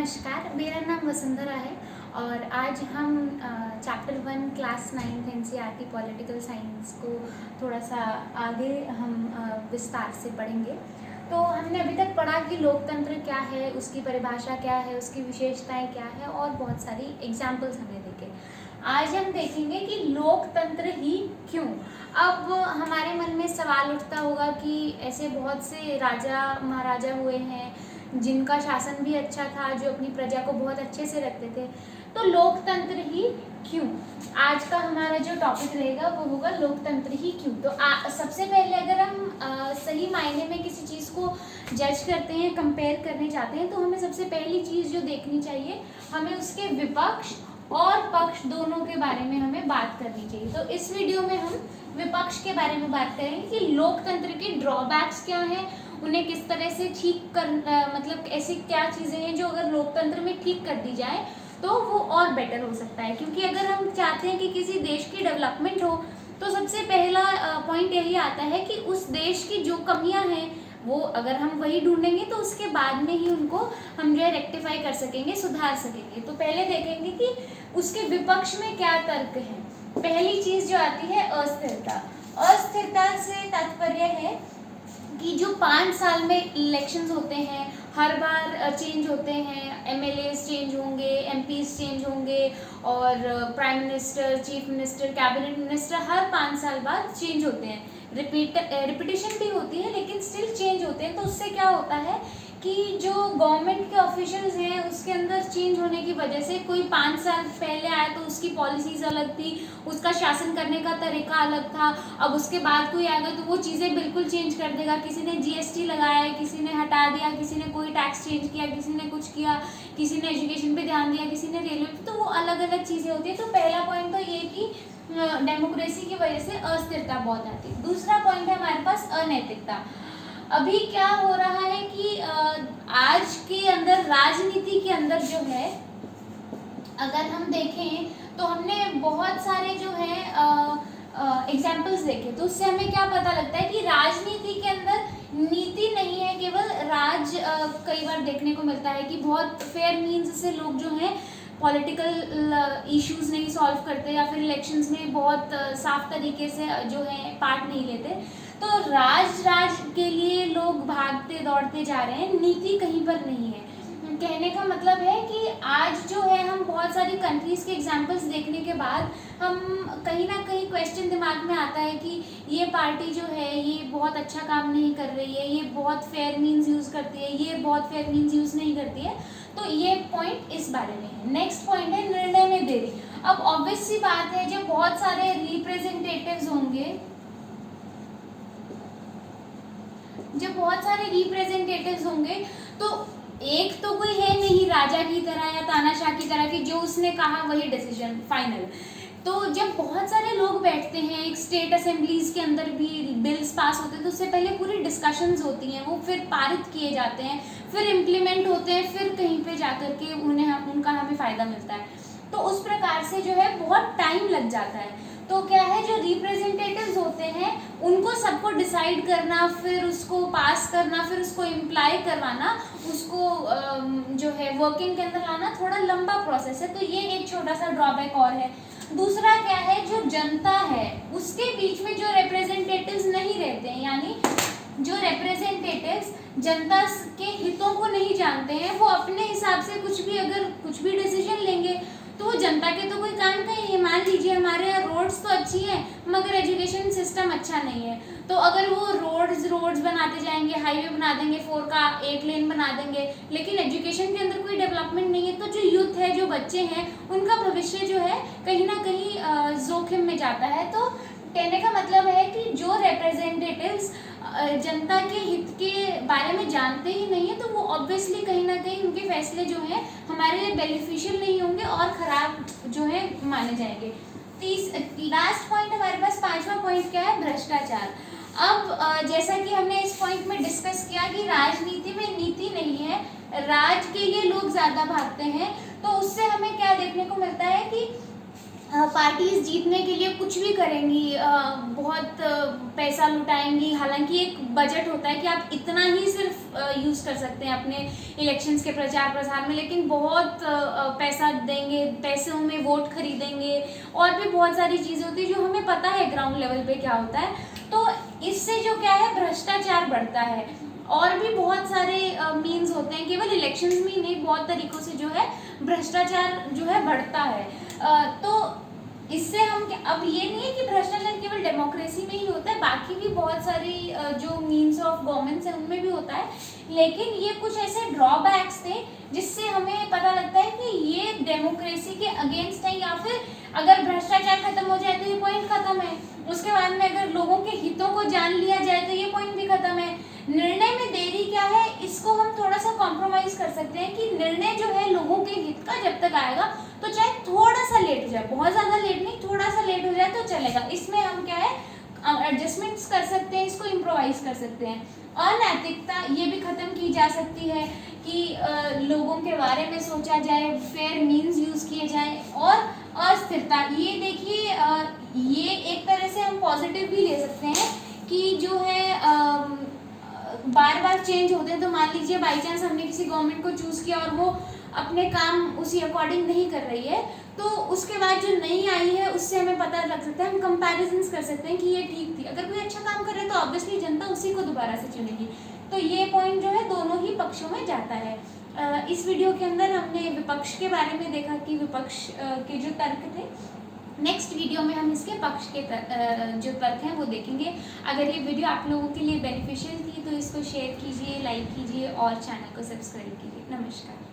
नमस्कार, मेरा नाम वसुंधरा है और आज हम chapter 1 class 9 NCERT political science को थोड़ा सा आगे हम विस्तार से पढ़ेंगे। तो हमने अभी तक पढ़ा कि लोकतंत्र क्या है, उसकी परिभाषा क्या है, उसकी विशेषताएं क्या है और बहुत सारी एग्जाम्पल्स हमने देखे। आज हम देखेंगे कि लोकतंत्र ही क्यों। अब हमारे मन में सवाल उठता होगा कि ऐसे बहुत से राजा महाराजा हुए हैं जिनका शासन भी अच्छा था, जो अपनी प्रजा को बहुत अच्छे से रखते थे, तो लोकतंत्र ही क्यों। आज का हमारा जो टॉपिक रहेगा वो होगा लोकतंत्र ही क्यों। तो सबसे पहले अगर हम सही मायने में किसी चीज़ को जज करते हैं, कंपेयर करने जाते हैं, तो हमें सबसे पहली चीज़ जो देखनी चाहिए, हमें उसके विपक्ष और पक्ष दोनों के बारे में हमें बात करनी चाहिए। तो इस वीडियो में हम विपक्ष के बारे में बात करेंगे कि लोकतंत्र के ड्रॉबैक्स क्या हैं, उन्हें किस तरह से ठीक कर मतलब ऐसी क्या चीज़ें हैं जो अगर लोकतंत्र में ठीक कर दी जाए तो वो और बेटर हो सकता है। क्योंकि अगर हम चाहते हैं कि किसी देश की डेवलपमेंट हो तो सबसे पहला पॉइंट यही आता है कि उस देश की जो कमियां हैं वो अगर हम वही ढूंढेंगे तो उसके बाद में ही उनको हम जो है रेक्टिफाई कर सकेंगे, सुधार सकेंगे। तो पहले देखेंगे कि उसके विपक्ष में क्या तर्क है। पहली चीज़ जो आती है अस्थिरता। अस्थिरता से तात्पर्य है कि जो 5 साल में इलेक्शंस होते हैं, हर बार चेंज होते हैं, एमएलएस चेंज होंगे, एमपीज चेंज होंगे और prime minister, chief minister, cabinet minister हर 5 साल बाद चेंज होते हैं। रिपीटेशन भी होती है लेकिन स्टिल चेंज होते हैं। तो उससे क्या होता है कि जो गवर्नमेंट के ऑफिशियल्स हैं उसके अंदर चेंज होने की वजह से, कोई 5 साल पहले आया तो उसकी पॉलिसीज अलग थी, उसका शासन करने का तरीका अलग था। अब उसके बाद कोई आएगा तो वो चीज़ें बिल्कुल चेंज कर देगा। किसी ने जीएसटी लगाया, किसी ने हटा दिया, किसी ने कोई टैक्स चेंज किया, किसी ने कुछ किया, किसी ने एजुकेशन पे ध्यान दिया, किसी ने रेलवे पे, तो वो अलग अलग चीज़ें होती है। तो पहला पॉइंट तो ये कि डेमोक्रेसी की वजह से अस्थिरता बहुत आती है। दूसरा पॉइंट है हमारे पास अनैतिकता। अभी क्या हो रहा है कि आज के अंदर, राजनीति के अंदर जो है, अगर हम देखें तो हमने बहुत सारे जो है एग्जाम्पल्स देखे, तो उससे हमें क्या पता लगता है कि राजनीति के अंदर नीति नहीं है, केवल कई बार देखने को मिलता है कि बहुत फेयर मीन्स से लोग जो हैं पॉलिटिकल इश्यूज नहीं सॉल्व करते या फिर इलेक्शंस में बहुत साफ तरीके से जो है पार्ट नहीं लेते। तो राज के लिए लोग भागते दौड़ते जा रहे हैं, नीति कहीं पर नहीं है। कहने का मतलब है कि आज जो है हम बहुत सारी कंट्रीज के एग्जांपल्स देखने के बाद हम कहीं ना कहीं क्वेश्चन दिमाग में आता है कि ये पार्टी जो है ये बहुत अच्छा काम नहीं कर रही है, ये बहुत फेयर मीन्स यूज़ करती है, ये बहुत फेयर मीन्स यूज़ नहीं करती है। तो ये पॉइंट इस बारे में है। नेक्स्ट पॉइंट है निर्णय में देरी। अब ऑब्वियस सी बात है, जब बहुत सारे रिप्रेजेंटेटिव्स होंगे, जब बहुत सारे रिप्रेजेंटेटिव्स होंगे तो एक तो कोई है नहीं राजा की तरह या तानाशाह की तरह कि जो उसने कहा वही डिसीजन फाइनल। तो जब बहुत सारे लोग बैठते हैं, एक स्टेट असेंबलीज के अंदर भी बिल्स पास होते हैं तो उससे पहले पूरी डिस्कशंस होती हैं, वो फिर पारित किए जाते हैं, फिर इम्प्लीमेंट होते हैं, फिर कहीं पे जाकर के उनका हमें फ़ायदा मिलता है। तो उस प्रकार से जो है बहुत टाइम लग जाता है। तो क्या है, जो रिप्रेजेंटेटिव्स होते हैं उनको सबको डिसाइड करना, फिर उसको पास करना, फिर उसको इम्प्लाई करवाना, उसको जो है वर्किंग के अंदर लाना थोड़ा लंबा प्रोसेस है। तो ये एक छोटा सा ड्रॉबैक और है। दूसरा क्या है, जो जनता है उसके बीच में जो रिप्रेजेंटेटिव्स नहीं रहते हैं, यानी जो रिप्रेजेंटेटिव्स जनता के हितों को नहीं जानते हैं, वो अपने हिसाब से अगर कुछ भी डिसीजन लेंगे तो वो जनता के तो कोई काम का ही है। मान लीजिए हमारे यहाँ रोड्स तो अच्छी हैं मगर एजुकेशन सिस्टम अच्छा नहीं है, तो अगर वो रोड्स बनाते जाएंगे, हाईवे बना देंगे, 4 का 8 लेन बना देंगे, लेकिन एजुकेशन के अंदर कोई डेवलपमेंट नहीं है, तो जो यूथ है, जो बच्चे हैं, उनका भविष्य जो है कहीं ना कहीं जोखिम में जाता है। तो कहने का मतलब है कि जो रिप्रेजेंटेटिव्स जनता के हित के बारे में जानते ही नहीं है तो वो ऑब्वियसली कहीं ना कहीं उनके फैसले जो हैं हमारे लिए बेनिफिशियल नहीं होंगे और ख़राब जो है माने जाएंगे। लास्ट पॉइंट हमारे पास 5वां पॉइंट क्या है, भ्रष्टाचार। अब जैसा कि हमने इस पॉइंट में डिस्कस किया कि राजनीति में नीति नहीं है, राज के लिए लोग ज़्यादा भागते हैं, तो उससे हमें क्या देखने को मिलता है कि पार्टीज जीतने के लिए कुछ भी करेंगी, बहुत पैसा लुटाएंगी। हालांकि एक बजट होता है कि आप इतना ही सिर्फ यूज़ कर सकते हैं अपने इलेक्शंस के प्रचार प्रसार में, लेकिन बहुत पैसा देंगे, पैसों में वोट खरीदेंगे और भी बहुत सारी चीज़ें होती है जो हमें पता है ग्राउंड लेवल पे क्या होता है। तो इससे जो क्या है, भ्रष्टाचार बढ़ता है और भी बहुत सारे मीन्स होते हैं, केवल इलेक्शंस में ही नहीं, बहुत तरीकों से जो है भ्रष्टाचार जो है बढ़ता है। तो इससे हम अब ये नहीं है कि भ्रष्टाचार केवल डेमोक्रेसी में ही होता है, बाकी भी बहुत सारी जो मीन्स ऑफ गवर्नमेंट्स है उनमें भी होता है, लेकिन ये कुछ ऐसे ड्रॉबैक्स थे जिससे हमें पता लगता है कि ये डेमोक्रेसी के अगेंस्ट है, या फिर अगर भ्रष्टाचार खत्म हो जाए तो ये पॉइंट खत्म है, उसके बाद में अगर लोगों के हितों को जान लिया जाए तो ये पॉइंट भी खत्म है। निर्णय में देरी क्या है, इसको हम थोड़ा सा कॉम्प्रोमाइज कर सकते हैं कि निर्णय जो है लोगों के हित का जब तक आएगा तो चाहे थोड़ा सा लेट हो जाए, बहुत ज़्यादा लेट नहीं, थोड़ा सा लेट हो जाए तो चलेगा। इसमें हम क्या है, एडजस्टमेंट्स कर सकते हैं, इसको इम्प्रोवाइज कर सकते हैं। अनैतिकता ये भी खत्म की जा सकती है कि लोगों के बारे में सोचा जाए, फेयर मीन्स यूज़ किए जाए। और अस्थिरता, ये देखिए ये एक तरह से हम पॉजिटिव भी ले सकते हैं कि जो है बार बार चेंज होते हैं। तो मान लीजिए बाई चांस हमने किसी गवर्नमेंट को चूज़ किया और वो अपने काम उसी अकॉर्डिंग नहीं कर रही है, तो उसके बाद जो नई आई है उससे हमें पता लग सकता है, हम कंपैरिजन्स कर सकते हैं कि ये ठीक थी। अगर कोई अच्छा काम कर रहा है तो ऑब्वियसली जनता उसी को दोबारा से चुनेगी। तो ये पॉइंट जो है दोनों ही पक्षों में जाता है। इस वीडियो के अंदर हमने विपक्ष के बारे में देखा कि विपक्ष के जो तर्क थे। नेक्स्ट वीडियो में हम इसके पक्ष के जो तर्क हैं वो देखेंगे। अगर ये वीडियो आप लोगों के लिए बेनिफिशियल थी तो इसको शेयर कीजिए, लाइक कीजिए और चैनल को सब्सक्राइब कीजिए। नमस्कार।